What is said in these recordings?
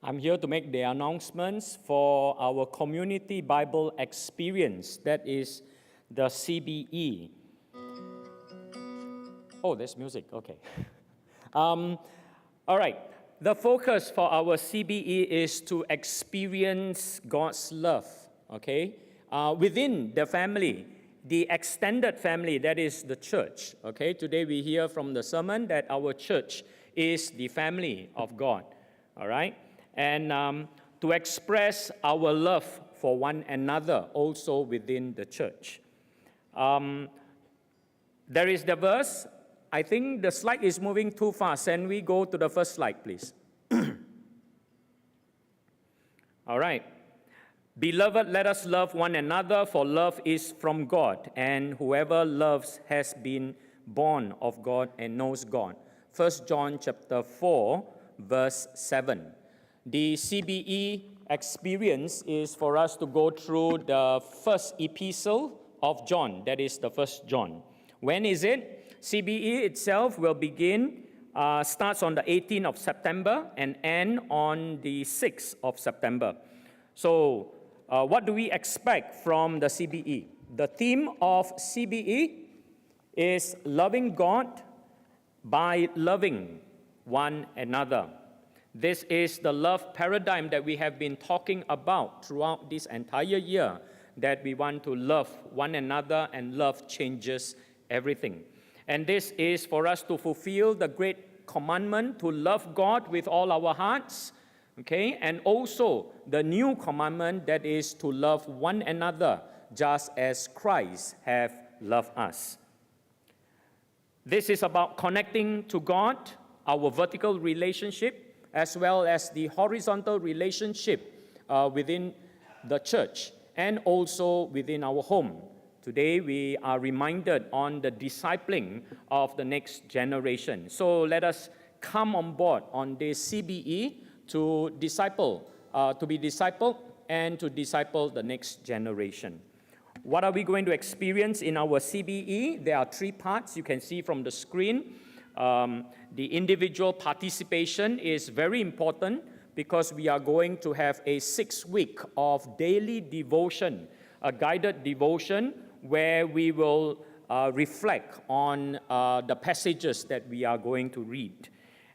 I'm here to make the announcements for our Community Bible Experience, that is the CBE. Oh, there's music, okay. All right, the focus for our CBE is to experience God's love, okay, within the family, the extended family, that is the church, okay. Today we hear from the sermon that our church is the family of God, all right, and to express our love for one another also within the church. There is the verse. I think the slide is moving too fast. Can we go to the first slide, please? All right. Beloved, let us love one another, for love is from God, and whoever loves has been born of God and knows God. 1 John chapter 4, verse 7. The CBE experience is for us to go through the first epistle of John, that is the 1 John. When is it? CBE itself will begin, starts on the 18th of September and end on the 6th of September. So, what do we expect from the CBE? The theme of CBE is loving God by loving one another. This is the love paradigm that we have been talking about throughout this entire year, that we want to love one another, and love changes everything. And this is for us to fulfill the great commandment to love God with all our hearts, okay, and also the new commandment that is to love one another just as Christ have loved us. This is about connecting to God, our vertical relationship, as well as the horizontal relationship within the church and also within our home. Today we are reminded on the discipling of the next generation. So let us come on board on this CBE to disciple, to be discipled and to disciple the next generation. What are we going to experience in our CBE? There are three parts you can see from the screen. The individual participation is very important because we are going to have a 6-week of daily devotion, a guided devotion where we will reflect on the passages that we are going to read.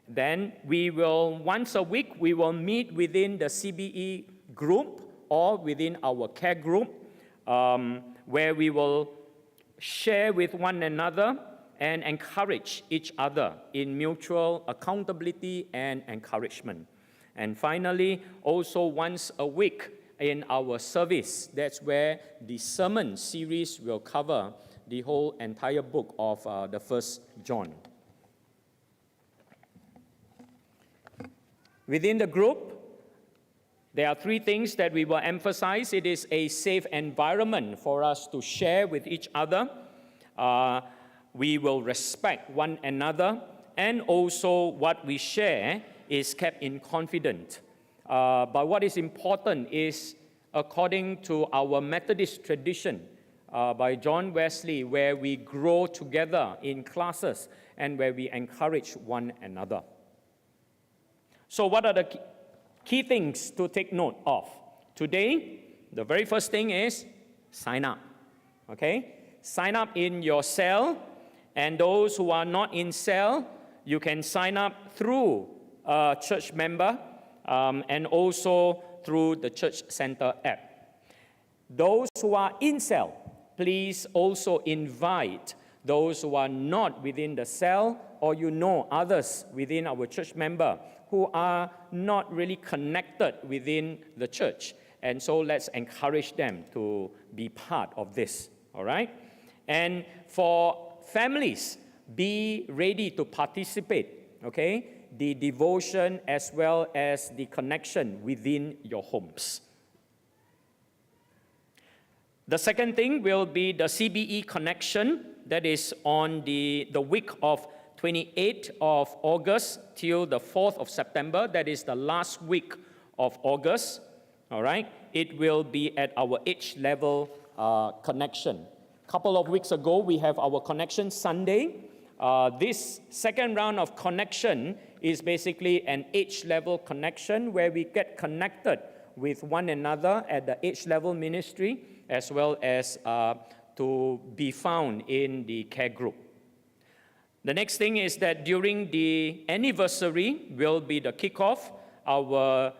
Then we will, once a week, we will meet within the CBE group or within our care group where we will share with one another and encourage each other in mutual accountability and encouragement. And finally, also once a week in our service, that's where the sermon series will cover the whole entire book of the 1 John. Within the group, there are three things that we will emphasize. It is a safe environment for us to share with each other. We will respect one another, and also what we share is kept in confidence. But what is important is, according to our Methodist tradition by John Wesley, where we grow together in classes and where we encourage one another. So what are the key things to take note of? Today, the very first thing is sign up, okay? Sign up in your cell, and those who are not in cell, you can sign up through a church member and also through the Church Center app. Those who are in cell, please also invite those who are not within the cell, or you know others within our church member who are not really connected within the church. And so let's encourage them to be part of this, all right? And for families, be ready to participate, okay? The devotion as well as the connection within your homes. The second thing will be the CBE connection, that is on the week of 28th of August till the 4th of September, that is the last week of August, all right? It will be at our age level connection. A couple of weeks ago, we have our Connection Sunday, This second round of connection is basically an age-level connection where we get connected with one another at the age-level ministry, as well as to be found in the care group. The next thing is that during the anniversary will be the kickoff, our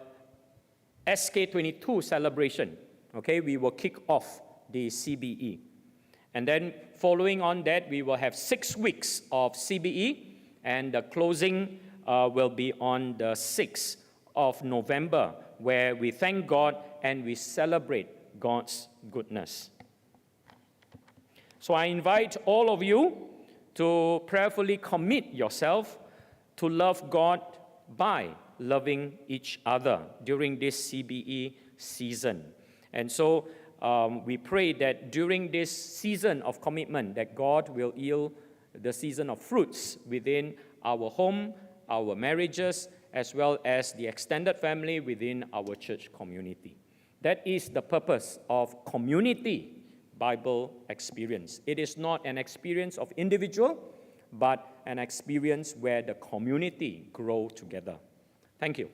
SK22 celebration. Okay, we will kick off the CBE. And then following on that, we will have 6 weeks of CBE, and the closing will be on the 6th of November, where we thank God and we celebrate God's goodness. So I invite all of you to prayerfully commit yourself to love God by loving each other during this CBE season. And so we pray that during this season of commitment, that God will yield the season of fruits within our home, our marriages, as well as the extended family within our church community. That is the purpose of community Bible experience. It is not an experience of individual, but an experience where the community grow together. Thank you.